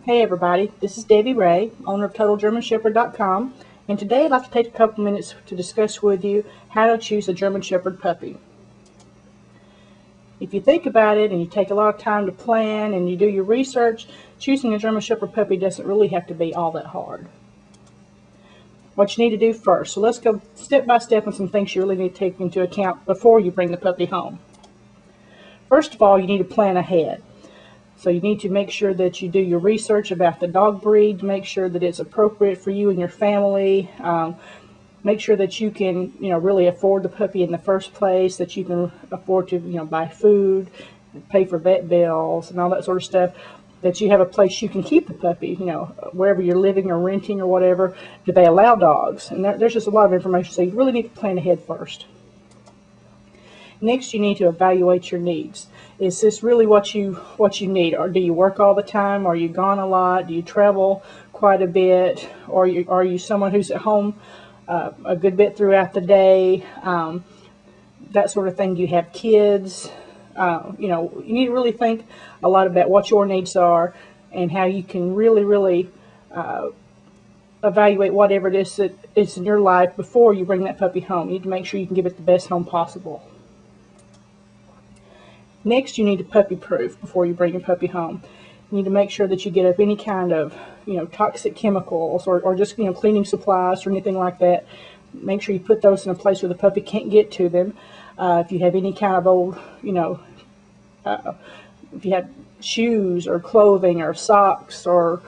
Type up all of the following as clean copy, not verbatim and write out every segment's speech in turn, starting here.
Hey everybody, this is Debbie Ray, owner of TotalGermanShepherd.com, and today I'd like to take a couple minutes to discuss with you how to choose a German Shepherd puppy. If you think about it and you take a lot of time to plan and you do your research, choosing a German Shepherd puppy doesn't really have to be all that hard. What you need to do first, so let's go step by step on some things you really need to take into account before you bring the puppy home. First of all, you need to plan ahead. So you need to make sure that you do your research about the dog breed, make sure that it's appropriate for you and your family, make sure that you can, really afford the puppy in the first place, that you can afford to, buy food, pay for vet bills and all that sort of stuff, that you have a place you can keep the puppy, wherever you're living or renting or whatever. Do they allow dogs? And there's just a lot of information, so you really need to plan ahead first. Next, you need to evaluate your needs. Is this really what you need? Or do you work all the time? Are you gone a lot? Do you travel quite a bit? Or are you someone who's at home a good bit throughout the day? That sort of thing. Do you have kids? You need to really think a lot about what your needs are and how you can really evaluate whatever it is that is in your life before you bring that puppy home. You need to make sure you can give it the best home possible. Next, you need to puppy proof before you bring your puppy home. You need to make sure that you get up any kind of, toxic chemicals or just, cleaning supplies or anything like that. Make sure you put those in a place where the puppy can't get to them. If you have any kind of old, if you have shoes or clothing or socks or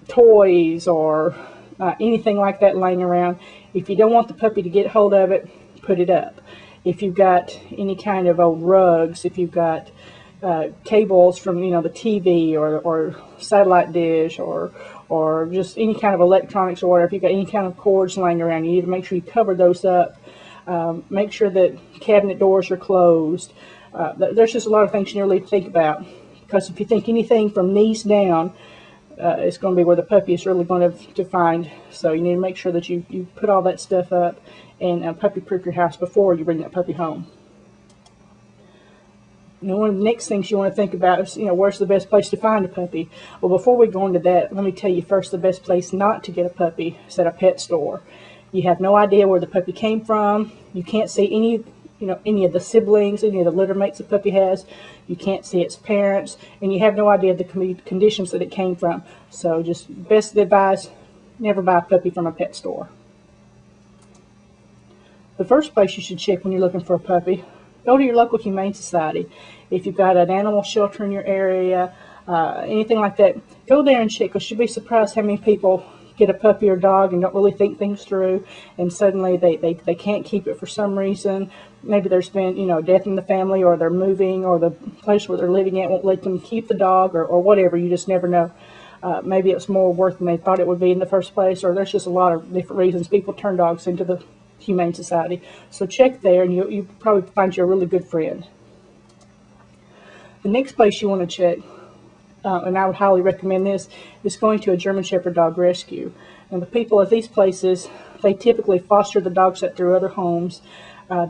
toys or anything like that laying around, if you don't want the puppy to get hold of it, put it up. If you've got any kind of old rugs, if you've got cables from the TV or satellite dish or just any kind of electronics or whatever, if you've got any kind of cords laying around, you need to make sure you cover those up. Make sure that cabinet doors are closed. There's just a lot of things you really think about, because if you think anything from knees down, it's going to be where the puppy is really going to find. So you need to make sure that you put all that stuff up and puppy proof your house before you bring that puppy home. One of the next things you want to think about is, where's the best place to find a puppy? Well, before we go into that, let me tell you first, the best place not to get a puppy is at a pet store. You have no idea where the puppy came from. You can't see any of the siblings, any of the litter mates the puppy has. You can't see its parents, and you have no idea the conditions that it came from. So just best advice, never buy a puppy from a pet store. The first place you should check when you're looking for a puppy, go to your local humane society. If you've got an animal shelter in your area, anything like that, go there and check, because you'll be surprised how many people get a puppy or dog and don't really think things through, and suddenly they can't keep it for some reason. Maybe there's been death in the family, or they're moving, or the place where they're living at won't let them keep the dog, or whatever. You just never know. Maybe it's more work than they thought it would be in the first place, or there's just a lot of different reasons people turn dogs into the Humane Society. So check there, and you probably find you a really good friend. The next place you want to check, and I would highly recommend this, is going to a German Shepherd dog rescue. And the people at these places, they typically foster the dogs up through other homes.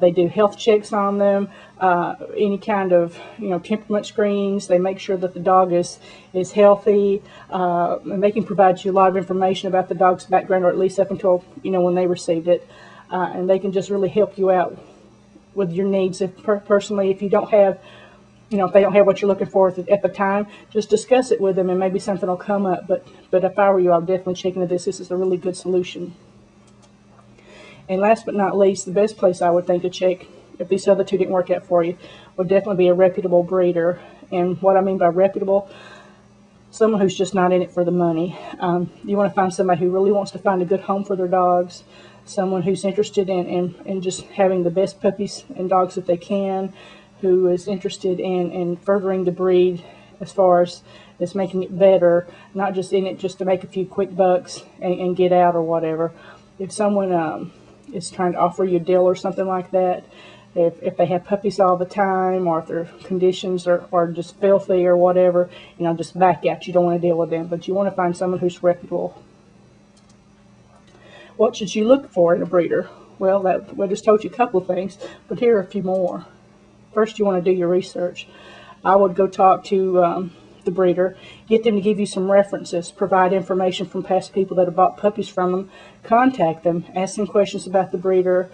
They do health checks on them, any kind of temperament screenings. They make sure that the dog is healthy, and they can provide you a lot of information about the dog's background, or at least up until when they received it. And they can just really help you out with your needs. Personally, if you don't have, if they don't have what you're looking for at the time, just discuss it with them, and maybe something will come up. But if I were you, I'll definitely check into this. This is a really good solution. And last but not least, the best place I would think to check, if these other two didn't work out for you, would definitely be a reputable breeder. And what I mean by reputable, someone who's just not in it for the money. You want to find somebody who really wants to find a good home for their dogs, someone who's interested in just having the best puppies and dogs that they can, who is interested in furthering the breed as far as making it better, not just in it just to make a few quick bucks and get out or whatever. If someone is trying to offer you a deal or something like that, if they have puppies all the time, or if their conditions are just filthy or whatever, just back out. You don't want to deal with them, but you want to find someone who's reputable. What should you look for in a breeder? Well, we just told you a couple of things, but here are a few more. First, you want to do your research. I would go talk to the breeder. Get them to give you some references, provide information from past people that have bought puppies from them, contact them, ask them questions about the breeder,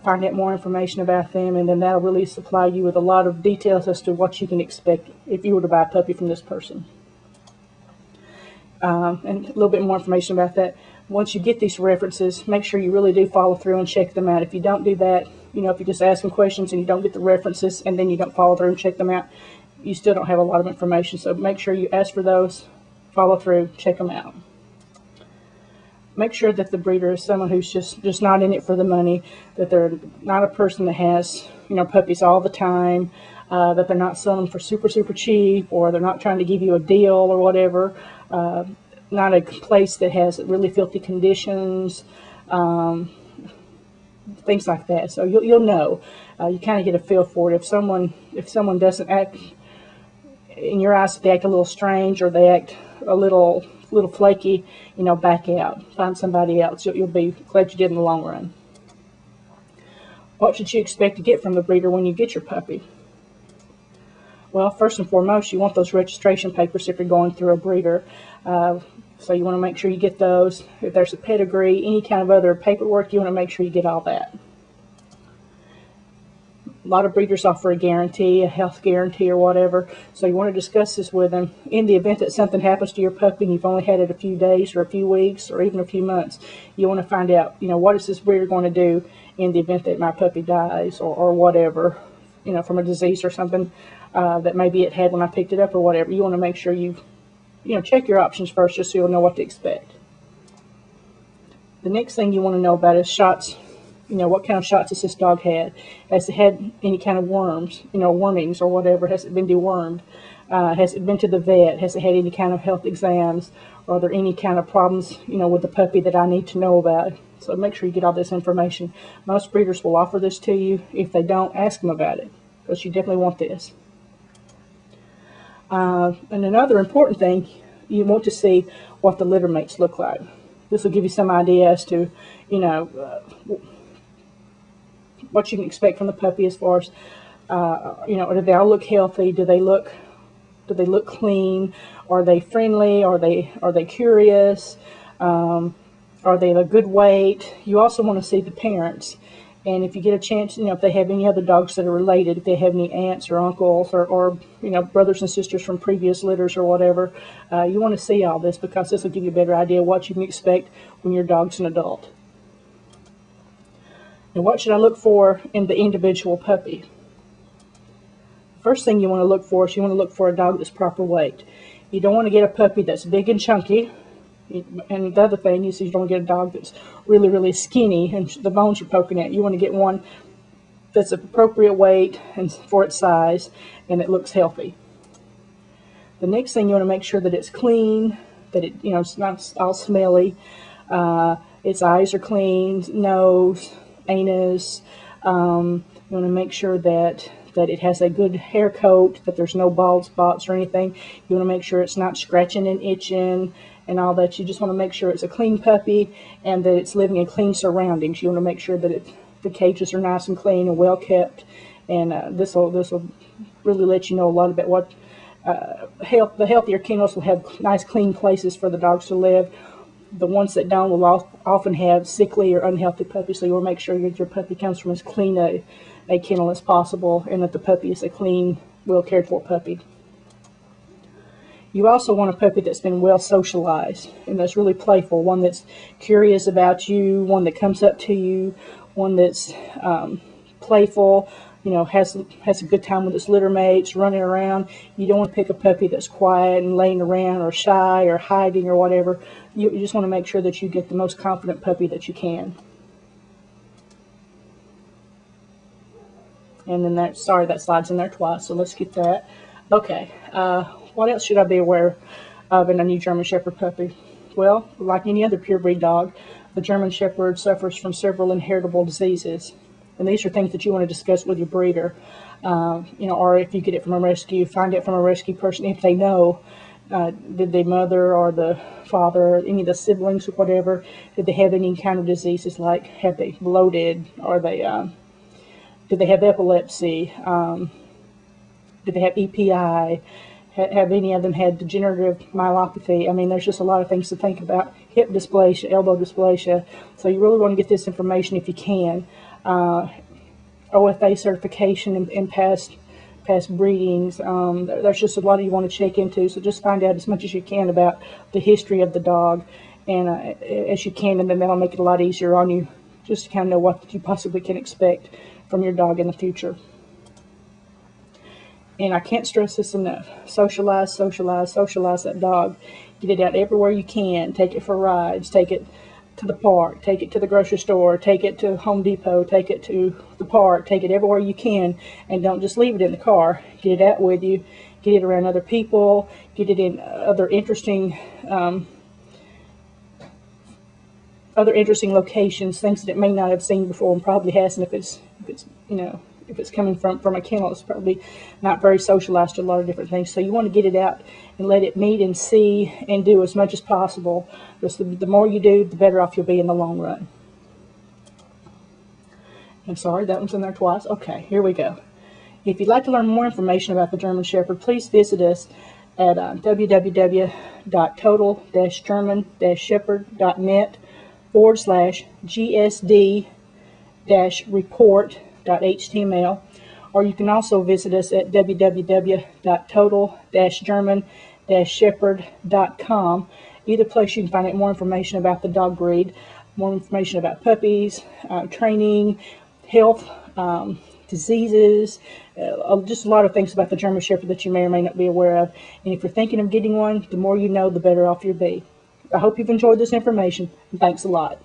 find out more information about them, and then that'll really supply you with a lot of details as to what you can expect if you were to buy a puppy from this person. And a little bit more information about that. Once you get these references, make sure you really do follow through and check them out. If you don't do that, you know, if you just ask them questions and you don't get the references and then you don't follow through and check them out, you still don't have a lot of information. So make sure you ask for those, follow through, check them out. Make sure that the breeder is someone who's just not in it for the money, that they're not a person that has, you know, puppies all the time, that they're not selling for super cheap, or they're not trying to give you a deal or whatever. Not a place that has really filthy conditions, things like that. So you'll know. You kind of get a feel for it. If someone doesn't act in your eyes, if they act a little strange or they act a little flaky, you know, back out. Find somebody else. You'll be glad you did in the long run. What should you expect to get from the breeder when you get your puppy? Well, first and foremost, you want those registration papers if you're going through a breeder. So you want to make sure you get those. If there's a pedigree, any kind of other paperwork, you want to make sure you get all that. A lot of breeders offer a guarantee, a health guarantee or whatever. So you want to discuss this with them. In the event that something happens to your puppy and you've only had it a few days or a few weeks or even a few months, you want to find out, you know, what is this breeder going to do in the event that my puppy dies or whatever, you know, from a disease or something that maybe it had when I picked it up or whatever. You want to make sure you check your options first just so you'll know what to expect. The next thing you want to know about is shots. You know, what kind of shots has this dog had? Has it had any kind of worms, you know, wormings or whatever? Has it been dewormed? Has it been to the vet? Has it had any kind of health exams? Are there any kind of problems, you know, with the puppy that I need to know about? So make sure you get all this information. Most breeders will offer this to you. If they don't, ask them about it, because you definitely want this. And another important thing, you want to see what the litter mates look like. This will give you some idea as to, you know, what you can expect from the puppy as far as, you know, do they all look healthy? Do they look clean? Are they friendly? Are they curious? Are they a good weight? You also want to see the parents. And if you get a chance, you know, if they have any other dogs that are related, if they have any aunts or uncles or you know, brothers and sisters from previous litters or whatever, you want to see all this, because this will give you a better idea of what you can expect when your dog's an adult. Now, what should I look for in the individual puppy? First thing you want to look for is you want to look for a dog that's proper weight. You don't want to get a puppy that's big and chunky. And the other thing is you don't get a dog that's really skinny and the bones are poking out. You want to get one that's appropriate weight and for its size and it looks healthy. The next thing, you want to make sure that it's clean, that it, you know, it's not all smelly. Its eyes are clean, nose, anus. You want to make sure that it has a good hair coat, that there's no bald spots or anything. You want to make sure it's not scratching and itching and all that. You just want to make sure it's a clean puppy and that it's living in clean surroundings. You want to make sure that the cages are nice and clean and well kept, and this will really let you know a lot about what the healthier kennels will have nice clean places for the dogs to live. The ones that don't will often have sickly or unhealthy puppies, so you want to make sure that your puppy comes from as clean a kennel as possible, and that the puppy is a clean, well cared for puppy. You also want a puppy that's been well socialized and that's really playful, one that's curious about you, one that comes up to you, one that's playful, you know, has a good time with its litter mates, running around. You don't want to pick a puppy that's quiet and laying around or shy or hiding or whatever. You just want to make sure that you get the most confident puppy that you can. And then that slide's in there twice, so let's get that. Okay. What else should I be aware of in a new German Shepherd puppy? Well, like any other purebred dog, the German Shepherd suffers from several inheritable diseases. And these are things that you want to discuss with your breeder. You know, or if you get it from a rescue, find it from a rescue person if they know. Did the mother or the father, or any of the siblings or whatever, did they have any kind of diseases, like have they bloated, or did they have epilepsy? Did they have EPI? have any of them had degenerative myelopathy. I mean, there's just a lot of things to think about. Hip dysplasia, elbow dysplasia. So you really want to get this information if you can. OFA certification in past breedings. There's just a lot you want to check into. So just find out as much as you can about the history of the dog, and as you can, and then that'll make it a lot easier on you, just to kind of know what you possibly can expect from your dog in the future. And I can't stress this enough. Socialize, socialize, socialize that dog. Get it out everywhere you can. Take it for rides. Take it to the park. Take it to the grocery store. Take it to Home Depot. Take it to the park. Take it everywhere you can. And don't just leave it in the car. Get it out with you. Get it around other people. Get it in other interesting locations, things that it may not have seen before and probably hasn't if it's coming from a kennel. It's probably not very socialized to a lot of different things. So you want to get it out and let it meet and see and do as much as possible. Because the more you do, the better off you'll be in the long run. I'm sorry, that one's in there twice. Okay, here we go. If you'd like to learn more information about the German Shepherd, please visit us at www.total-german-shepherd.net/gsd-report.html, or you can also visit us at www.total-german-shepherd.com. Either place you can find out more information about the dog breed, more information about puppies, training, health, diseases, just a lot of things about the German Shepherd that you may or may not be aware of. And if you're thinking of getting one, the more you know, the better off you'll be. I hope you've enjoyed this information, and thanks a lot.